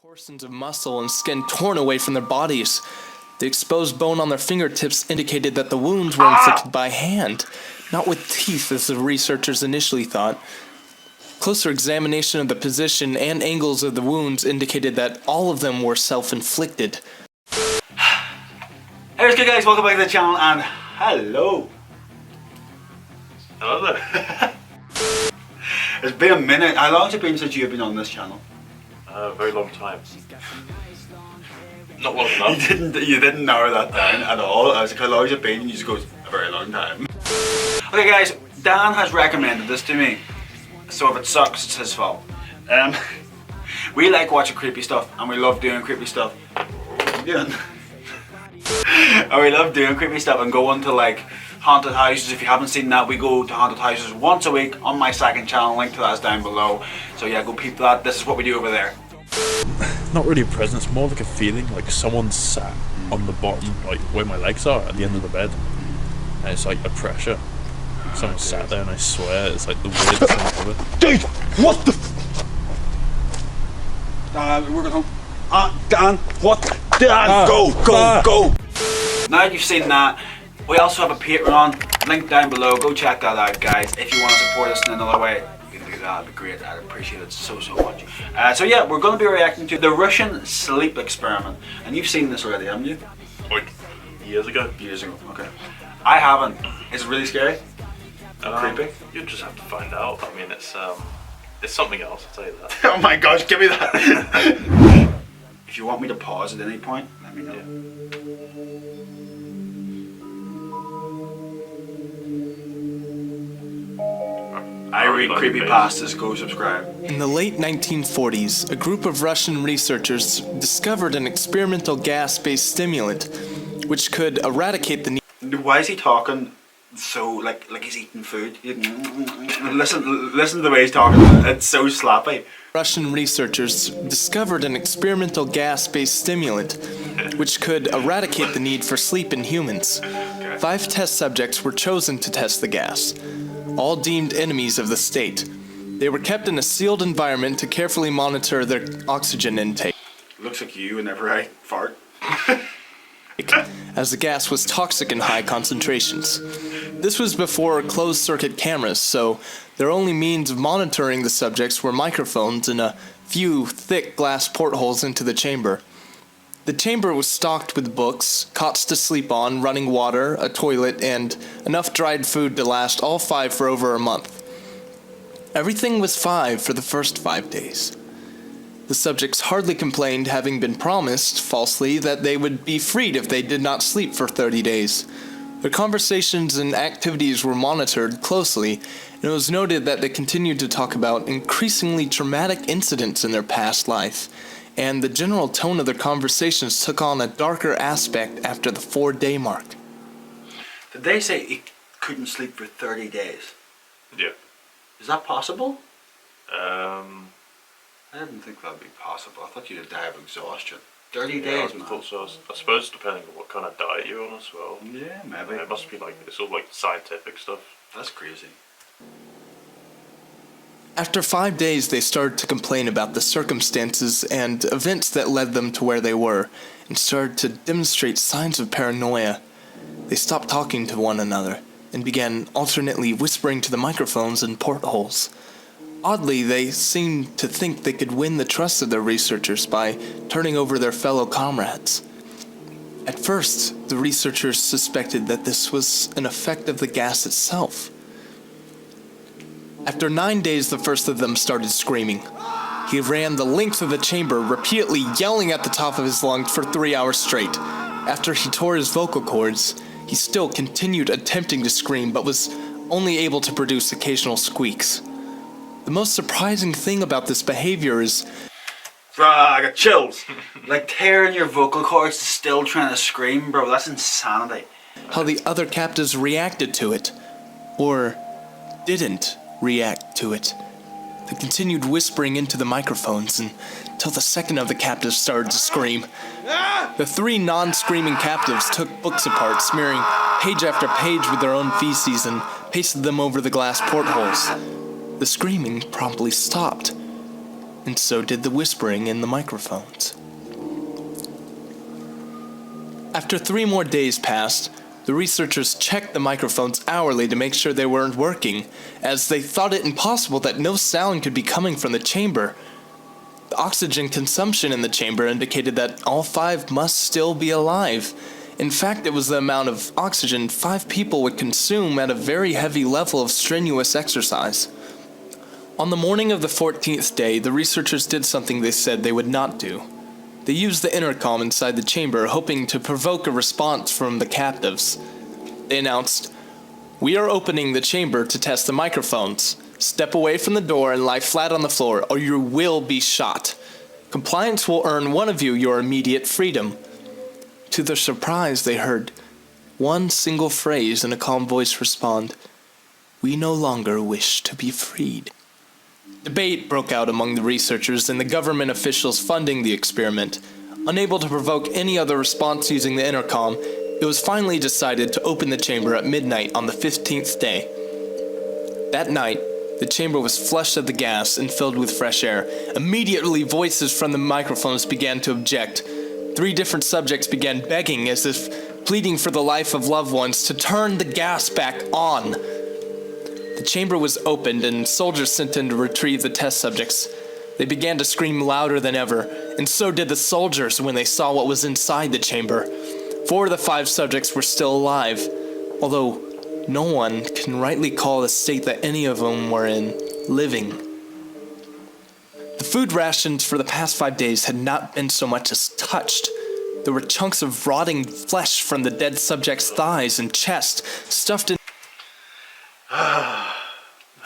Portions of muscle and skin torn away from their bodies. The exposed bone on their fingertips indicated that the wounds were inflicted by hand, not with teeth as the researchers initially thought. Closer examination of the position and angles of the wounds indicated that all of them were self-inflicted. Hey, what's good guys, welcome back to the channel and hello. Hello there. It's been a minute. How long has it been since you've been on this channel? A very long time. Not long enough. You didn't narrow that down at all. I was like, how long has it been? And you just go, a very long time. Okay guys, Dan has recommended this to me. So if it sucks, it's his fault. We like watching creepy stuff and we love doing creepy stuff. And we love doing creepy stuff and going to like haunted houses. If you haven't seen that, we go to haunted houses once a week on my second channel. Link to that is down below. So yeah, go peep that. This is what we do over there. Not really a presence, more like a feeling, like someone sat on the bottom, like where my legs are, at the end of the bed. And it's like a pressure. Someone sat there and I swear it's like the weirdest thing ever. Dude, what the we're going home. Dan, what? Dan, go! Now that you've seen that, we also have a Patreon, link down below. Go check that out, guys. If you want to support us in another way, you can do that. It'd be great. I'd appreciate it so much. So yeah, we're going to be reacting to the Russian sleep experiment, and you've seen this already, haven't you? Like years ago. Years ago. Okay. I haven't. Is it really scary? Creepy? You just have to find out. I mean, it's something else. I'll tell you that. Oh my gosh, give me that. If you want me to pause at any point, let me know. Yeah. I read creepypastas, go subscribe. In the late 1940s, a group of Russian researchers discovered an experimental gas-based stimulant which could eradicate the need. Why is he talking so like he's eating food? Listen to the way he's talking. It's so slappy. Russian researchers discovered an experimental gas-based stimulant which could eradicate the need for sleep in humans. 5 test subjects were chosen to test the gas, all deemed enemies of the state. They were kept in a sealed environment to carefully monitor their oxygen intake. Looks like you whenever I fart. As the gas was toxic in high concentrations. This was before closed-circuit cameras, so their only means of monitoring the subjects were microphones and a few thick glass portholes into the chamber. The chamber was stocked with books, cots to sleep on, running water, a toilet, and enough dried food to last all 5 for over a month. Everything was 5 for the first 5 days. The subjects hardly complained, having been promised, falsely, that they would be freed if they did not sleep for 30 days. Their conversations and activities were monitored closely, and it was noted that they continued to talk about increasingly traumatic incidents in their past life, and the general tone of their conversations took on a darker aspect after the 4-day mark. Did they say he couldn't sleep for 30 days? Yeah. Is that possible? I didn't think that would be possible. I thought you'd die of exhaustion. 30 days, man. I thought so. I suppose depending on what kind of diet you're on as well. Yeah, maybe. I mean, it must be like, it's all like scientific stuff. That's crazy. After 5 days, they started to complain about the circumstances and events that led them to where they were, and started to demonstrate signs of paranoia. They stopped talking to one another, and began alternately whispering to the microphones and portholes. Oddly, they seemed to think they could win the trust of their researchers by turning over their fellow comrades. At first, the researchers suspected that this was an effect of the gas itself. After 9 days, the first of them started screaming. He ran the length of the chamber, repeatedly yelling at the top of his lungs for 3 hours straight. After he tore his vocal cords, he still continued attempting to scream, but was only able to produce occasional squeaks. The most surprising thing about this behavior is... I got chills. Like tearing your vocal cords to still trying to scream, bro, that's insanity. How the other captives reacted to it, or didn't react to it. They continued whispering into the microphones until the second of the captives started to scream. The 3 non-screaming captives took books apart, smearing page after page with their own feces and pasted them over the glass portholes. The screaming promptly stopped, and so did the whispering in the microphones. After 3 more days passed, the researchers checked the microphones hourly to make sure they weren't working, as they thought it impossible that no sound could be coming from the chamber. The oxygen consumption in the chamber indicated that all 5 must still be alive. In fact, it was the amount of oxygen 5 people would consume at a very heavy level of strenuous exercise. On the morning of the 14th day, the researchers did something they said they would not do. They used the intercom inside the chamber, hoping to provoke a response from the captives. They announced, "We are opening the chamber to test the microphones. Step away from the door and lie flat on the floor, or you will be shot. Compliance will earn one of you your immediate freedom." To their surprise, they heard one single phrase in a calm voice respond, "We no longer wish to be freed." Debate broke out among the researchers and the government officials funding the experiment. Unable to provoke any other response using the intercom, it was finally decided to open the chamber at midnight on the 15th day. That night, the chamber was flushed of the gas and filled with fresh air. Immediately, voices from the microphones began to object. 3 different subjects began begging, as if pleading for the life of loved ones, to turn the gas back on. The chamber was opened and soldiers sent in to retrieve the test subjects. They began to scream louder than ever, and so did the soldiers when they saw what was inside the chamber. 4 of the 5 subjects were still alive, although no one can rightly call the state that any of them were in living. The food rations for the past 5 days had not been so much as touched. There were chunks of rotting flesh from the dead subject's thighs and chest stuffed in.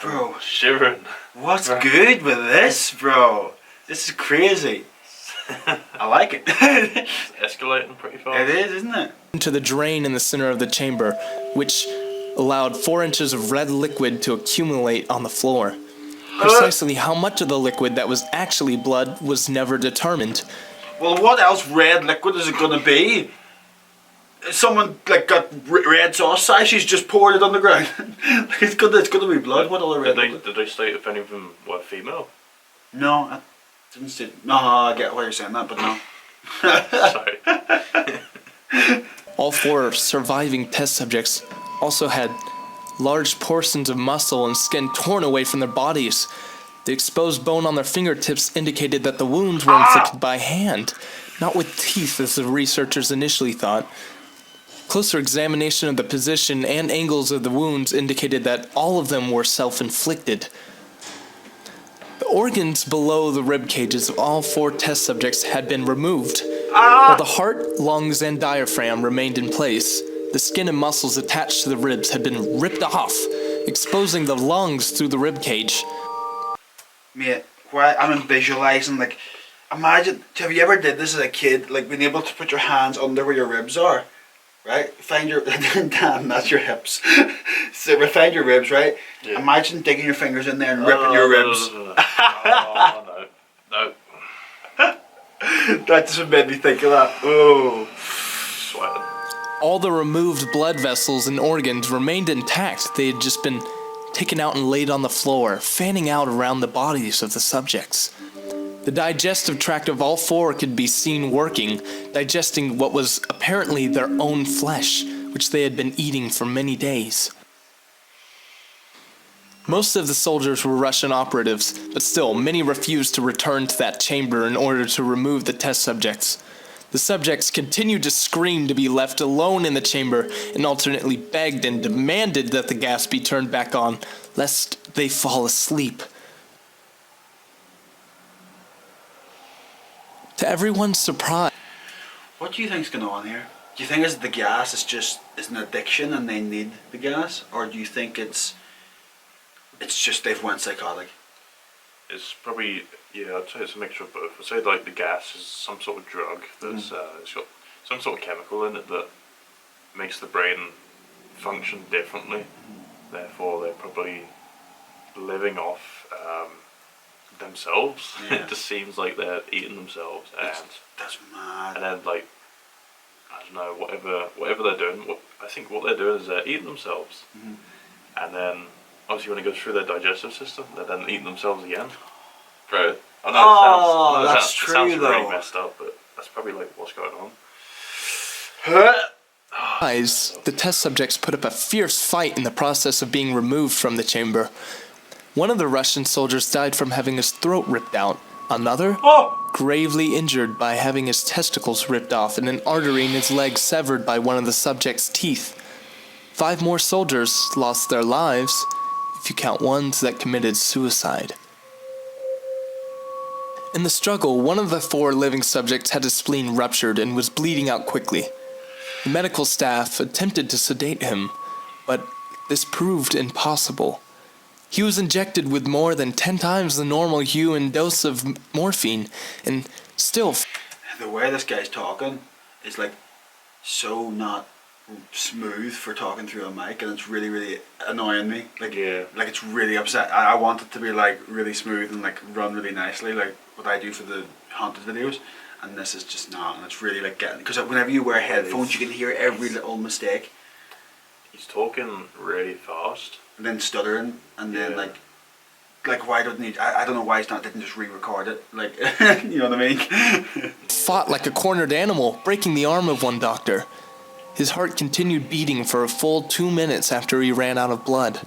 Bro, Shivering. what's good with this, bro? This is crazy. I like it. It's escalating pretty fast. It is, isn't it? Into the drain in the center of the chamber, which allowed 4 inches of red liquid to accumulate on the floor. Precisely how much of the liquid that was actually blood was never determined. Well, what else red liquid is it gonna be? Someone like got red sauce size, she's just poured it on the ground. Like, it's gonna be blood. What other red liquid? Did they state if any of them were female? No, I didn't say. No, I get why you're saying that, but no. Sorry. All 4 surviving test subjects also had large portions of muscle and skin torn away from their bodies. The exposed bone on their fingertips indicated that the wounds were inflicted by hand, not with teeth as the researchers initially thought. Closer examination of the position and angles of the wounds indicated that all of them were self-inflicted. The organs below the rib cages of all 4 test subjects had been removed. While the heart, lungs, and diaphragm remained in place, the skin and muscles attached to the ribs had been ripped off, exposing the lungs through the rib cage. Mate, why I'm visualizing, like, imagine, have you ever did this as a kid, like being able to put your hands under where your ribs are, right? Find your, damn, that's your hips. So find your ribs, right? Yeah. Imagine digging your fingers in there and ripping your ribs. Oh, no. That just made me think of that. Oh. Sweating. All the removed blood vessels and organs remained intact. They had just been taken out and laid on the floor, fanning out around the bodies of the subjects. The digestive tract of all 4 could be seen working, digesting what was apparently their own flesh, which they had been eating for many days. Most of the soldiers were Russian operatives, but still, many refused to return to that chamber in order to remove the test subjects. The subjects continued to scream to be left alone in the chamber and alternately begged and demanded that the gas be turned back on, lest they fall asleep. To everyone's surprise, What do you think's going on here? Do you think it's the gas is an addiction and they need the gas? Or do you think it's just they've went psychotic? It's probably, yeah, I'd say it's a mixture of both. I'd say like the gas is some sort of drug that's it's got some sort of chemical in it that makes the brain function differently. Therefore, they're probably living off themselves. Yeah. It just seems like they're eating themselves, That's mad. and then like I don't know, whatever they're doing. I think what they're doing is they're eating themselves, and then obviously when it goes through their digestive system, they're then eating themselves again. Right. I know Oh, it sounds, that's it true, sounds really though. messed up, but that's probably like what's going on. The test subjects put up a fierce fight in the process of being removed from the chamber. One of the Russian soldiers died from having his throat ripped out. Another, Oh! gravely injured by having his testicles ripped off and an artery in his leg severed by one of the subject's teeth. 5 more soldiers lost their lives, if you count ones that committed suicide. In the struggle, one of the 4 living subjects had his spleen ruptured and was bleeding out quickly. The medical staff attempted to sedate him, but this proved impossible. He was injected with more than 10 times the normal human dose of morphine, and still... The way this guy's talking is like so not smooth for talking through a mic, and it's really, really annoying me. Like, Yeah. like it's really upset. I want it to be like really smooth and like run really nicely, like what I do for the haunted videos. And this is just not, and it's really like getting, because whenever you wear headphones, you can hear every little mistake. He's talking really fast. And then stuttering, and then Yeah. like why doesn't he? I don't know why he's not didn't just re-record it. Like, you know what I mean? fought like a cornered animal, breaking the arm of one doctor. His heart continued beating for a full 2 minutes after he ran out of blood.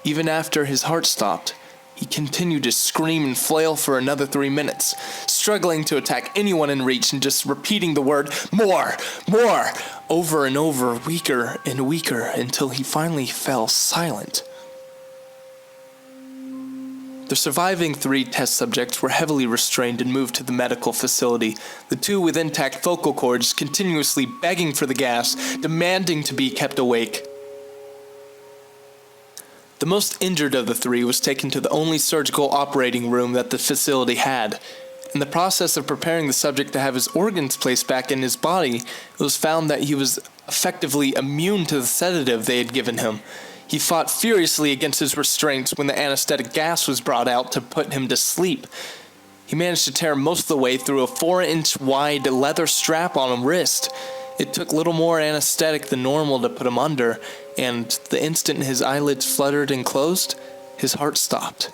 Even after his heart stopped, he continued to scream and flail for another 3 minutes, struggling to attack anyone in reach and just repeating the word, more, more, over and over, weaker and weaker, until he finally fell silent. The surviving 3 test subjects were heavily restrained and moved to the medical facility, the 2 with intact vocal cords continuously begging for the gas, demanding to be kept awake. The most injured of the 3 was taken to the only surgical operating room that the facility had. In the process of preparing the subject to have his organs placed back in his body, it was found that he was effectively immune to the sedative they had given him. He fought furiously against his restraints when the anesthetic gas was brought out to put him to sleep. He managed to tear most of the way through a 4-inch wide leather strap on his wrist. It took little more anesthetic than normal to put him under, and the instant his eyelids fluttered and closed, his heart stopped.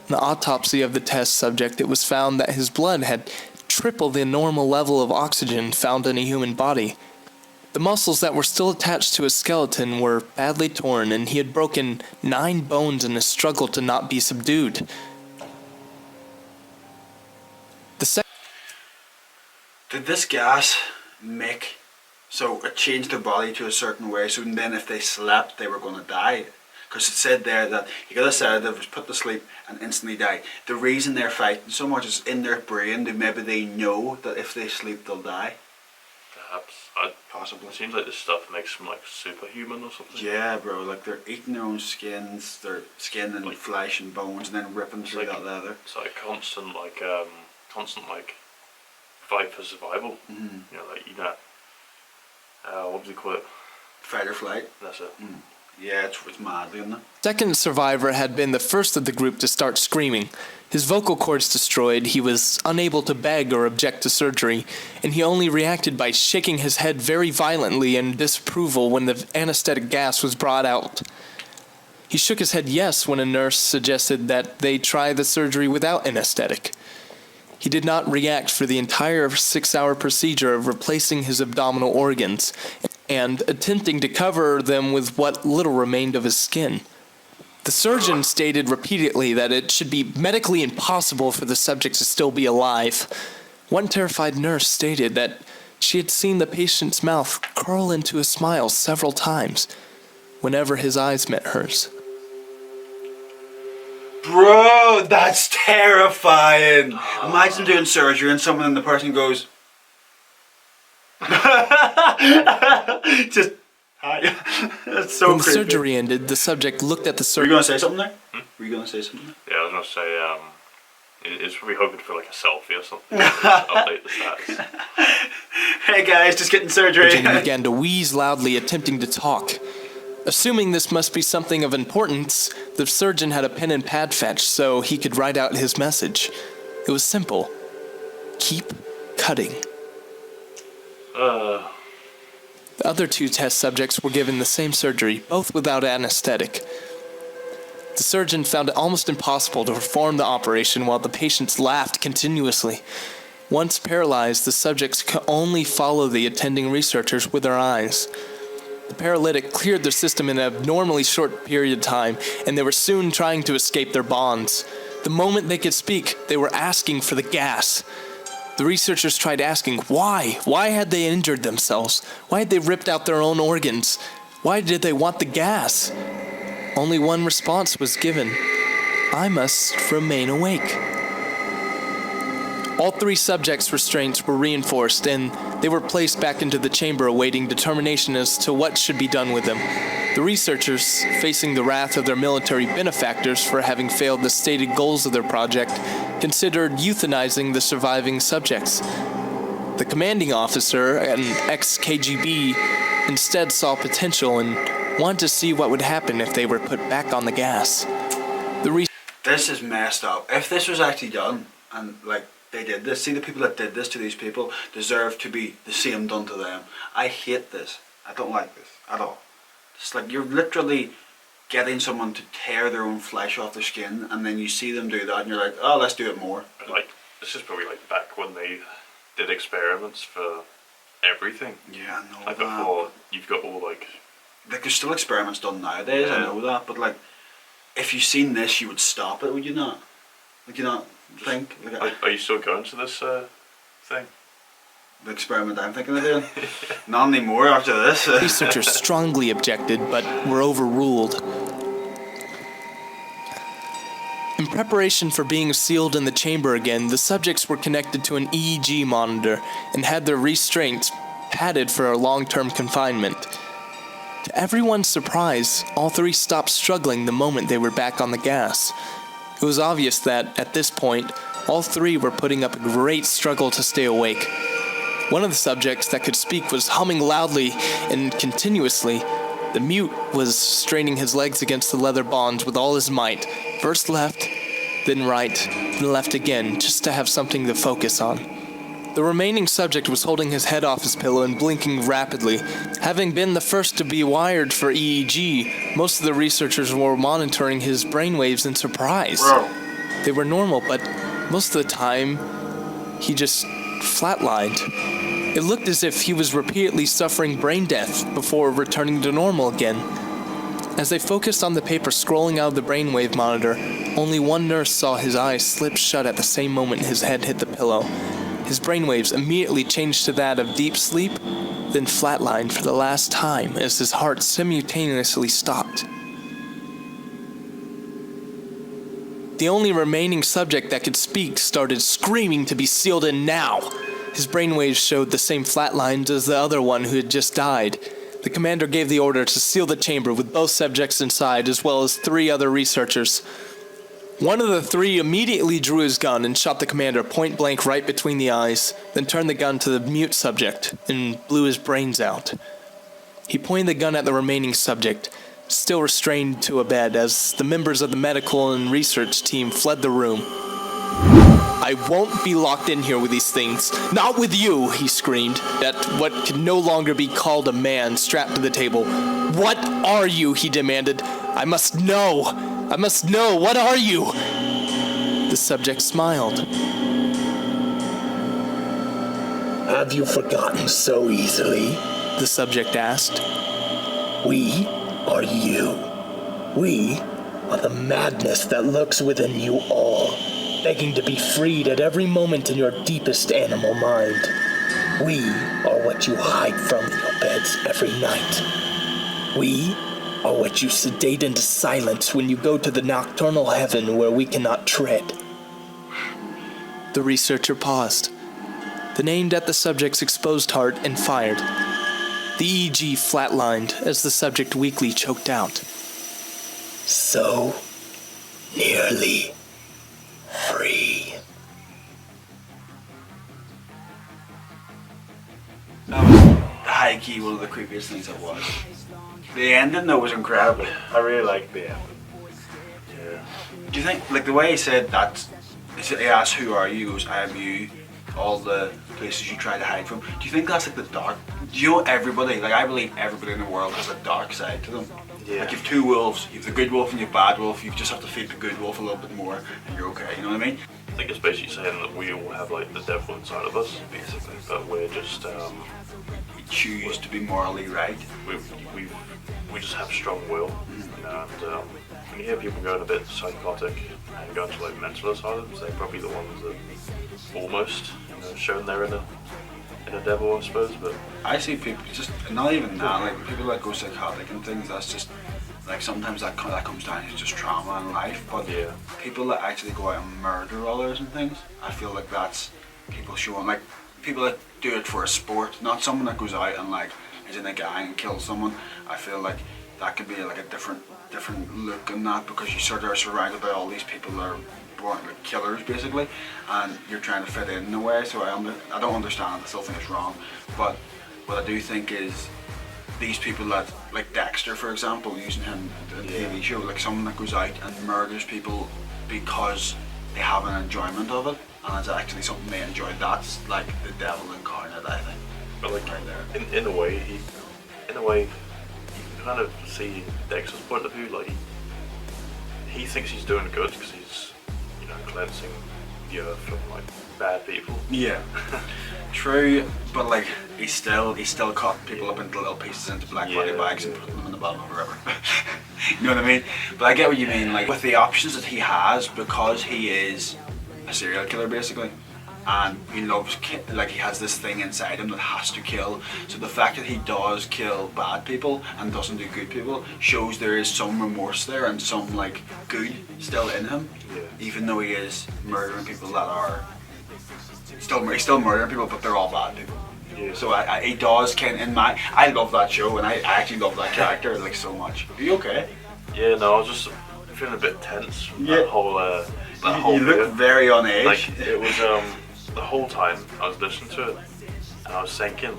In the autopsy of the test subject, it was found that his blood had triple the normal level of oxygen found in a human body. The muscles that were still attached to his skeleton were badly torn, and he had broken 9 bones in his struggle to not be subdued. Did this gas make so it changed their body to a certain way, so then if they slept they were going to die? Because it said there that you got a sedative, was put to sleep and instantly die. The reason they're fighting so much is in their brain that maybe they know that if they sleep they'll die. Perhaps. Possibly. It seems like this stuff makes them like superhuman or something. Yeah, bro, like they're eating their own skins, their skin and Like- flesh and bones, and then ripping through like- that leather. It's like constant fight for survival. Mm-hmm. You know, like what do you call it? Fight or flight. That's it. Yeah, it's mad, isn't it? Second survivor had been the first of the group to start screaming. His vocal cords destroyed, he was unable to beg or object to surgery, and he only reacted by shaking his head very violently in disapproval when the anesthetic gas was brought out. He shook his head yes when a nurse suggested that they try the surgery without anesthetic. He did not react for the entire 6-hour procedure of replacing his abdominal organs and attempting to cover them with what little remained of his skin. The surgeon stated repeatedly that it should be medically impossible for the subject to still be alive. One terrified nurse stated that she had seen the patient's mouth curl into a smile several times whenever his eyes met hers. Bro, that's terrifying. Imagine doing surgery and someone and the person goes just hi. That's so When the creepy. surgery ended, the subject looked at the Were you surgeon. gonna say something there? Were you gonna say something there? Yeah, I was gonna say it's probably hoping for like a selfie or something. Just update the stats. Hey guys, just getting surgery. and began to wheeze loudly, attempting to talk. Assuming this must be something of importance, the surgeon had a pen and pad fetched so he could write out his message. It was simple. Keep cutting. The other 2 test subjects were given the same surgery, both without anesthetic. The surgeon found it almost impossible to perform the operation while the patients laughed continuously. Once paralyzed, the subjects could only follow the attending researchers with their eyes. The paralytic cleared their system in an abnormally short period of time, and they were soon trying to escape their bonds. The moment they could speak, they were asking for the gas. The researchers tried asking why. Why had they injured themselves? Why had they ripped out their own organs? Why did they want the gas? Only one response was given: I must remain awake. All three subjects' restraints were reinforced, and they were placed back into the chamber awaiting determination as to what should be done with them. The researchers, facing the wrath of their military benefactors for having failed the stated goals of their project, considered euthanizing the surviving subjects. The commanding officer, an ex-KGB, instead saw potential and wanted to see what would happen if they were put back on the gas. This is messed up. If this was actually done, and like they did this, see, the people that did this to these people deserve to be the same done to them. I hate this. I don't like this at all. It's like you're literally getting someone to tear their own flesh off their skin, and then you see them do that and you're like, oh, let's do it more. But like, this is probably like back when they did experiments for everything. Yeah, I know like that. Before, you've got all like there's still experiments done nowadays, yeah. I know that, but like, if you seen this, you would stop it, would you not? Would you not think? Like, are you still going to this thing? The experiment I'm thinking of doing? Not anymore after this. Researchers strongly objected, but were overruled. In preparation for being sealed in the chamber again, the subjects were connected to an EEG monitor and had their restraints padded for a long-term confinement. To everyone's surprise, all three stopped struggling the moment they were back on the gas. It was obvious that, at this point, all three were putting up a great struggle to stay awake. One of the subjects that could speak was humming loudly and continuously. The mute was straining his legs against the leather bonds with all his might, first left, then right, then left again, just to have something to focus on. The remaining subject was holding his head off his pillow and blinking rapidly. Having been the first to be wired for EEG, most of the researchers were monitoring his brainwaves in surprise. Bro. They were normal, but most of the time, he just flatlined. It looked as if he was repeatedly suffering brain death before returning to normal again. As they focused on the paper scrolling out of the brainwave monitor, only one nurse saw his eyes slip shut at the same moment his head hit the pillow. His brainwaves immediately changed to that of deep sleep, then flatlined for the last time as his heart simultaneously stopped. The only remaining subject that could speak started screaming to be sealed in now. His brainwaves showed the same flatlines as the other one who had just died. The commander gave the order to seal the chamber with both subjects inside, as well as 3 other researchers. One of the 3 immediately drew his gun and shot the commander point blank right between the eyes, then turned the gun to the mute subject and blew his brains out. He pointed the gun at the remaining subject, still restrained to a bed, as the members of the medical and research team fled the room. I won't be locked in here with these things. Not with you, he screamed, at what could no longer be called a man strapped to the table. What are you, he demanded. I must know. I must know. What are you? The subject smiled. Have you forgotten so easily? The subject asked. We are you. We are the madness that lurks within you all, begging to be freed at every moment in your deepest animal mind. We are what you hide from in your beds every night. We are what you sedate into silence when you go to the nocturnal heaven where we cannot tread. The researcher paused, then aimed at the subject's exposed heart and fired. The EEG flatlined as the subject weakly choked out. So nearly free. That was the high key one of the creepiest things I've watched. The ending though was incredible. I really liked the ending. Yeah. Do you think, like the way he said that, he asked who are you, he goes, I am you, all the places you try to hide from. Do you think that's like the dark, do you know everybody, like I believe everybody in the world has a dark side to them. Yeah. Like you've two wolves, you've the good wolf and you've bad wolf. You just have to feed the good wolf a little bit more, and you're okay. You know what I mean? I think it's basically saying that we all have like the devil inside of us, Basically, but we're just we choose to be morally right. we just have strong will. And when you hear people going a bit psychotic and going to like mental asylums, they're probably the ones that almost shown they're in a devil, I suppose. But I see people just not even that, like people that go psychotic and things. That's just like sometimes that comes down to just trauma in life. But yeah, people that actually go out and murder others and things, I feel like that's people showing, like people that do it for a sport, not someone that goes out and like is in a gang and kills someone. I feel like that could be like a different look in that, because you sort of are surrounded by all these people that are born like killers basically, and you're trying to fit in a way. So I don't understand. I still think it's wrong. But what I do think is these people that, like Dexter for example, using him in the TV show, like someone that goes out and murders people because they have an enjoyment of it, and it's actually something they enjoy. That's like the devil incarnate, I think. but like right there. in a way, you can kind of see Dexter's point of view. Like he thinks he's doing good because he's cleansing the earth from like bad people. Yeah, true, but like he still cut people up into little pieces, into black body bags, and put them in the bottom of the river. You know what I mean? But I get what you mean. Like with the options that he has, because he is a serial killer basically, and he loves like he has this thing inside him that has to kill. So the fact that he does kill bad people and doesn't do good people shows there is some remorse there and some like good still in him, even though he is murdering people that are he's still murdering people, but they're all bad people. Yeah. So he does I love that show, and I actually love that character like so much. Are you okay? Yeah, no, I was just feeling a bit tense from that whole You look very on edge. Like it was the whole time I was listening to it, and I was thinking,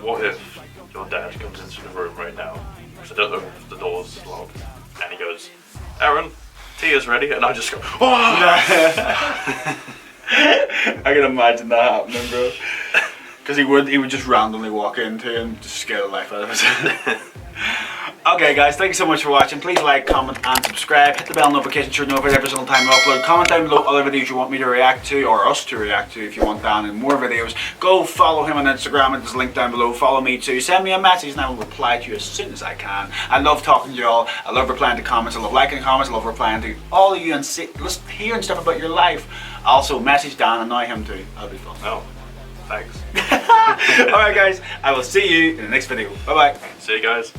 what if your dad comes into the room right now? Because I don't know if the door's locked, and he goes, "Aaron, tea is ready," and I just go, "Oh!" I can imagine that happening, bro. Because he would just randomly walk into and just scare the life out of us. Okay guys, thank you so much for watching. Please like, comment and subscribe. Hit the bell notification so you're notified every single time I upload. Comment down below other videos you want me to react to, or us to react to if you want Dan and more videos. Go follow him on Instagram, there's a link down below. Follow me too. Send me a message and I will reply to you as soon as I can. I love talking to y'all. I love replying to comments. I love liking comments. I love replying to all of you and hearing stuff about your life. Also message Dan, annoy him too. That'll be fun. Oh, thanks. Alright guys, I will see you in the next video. Bye bye. See you guys.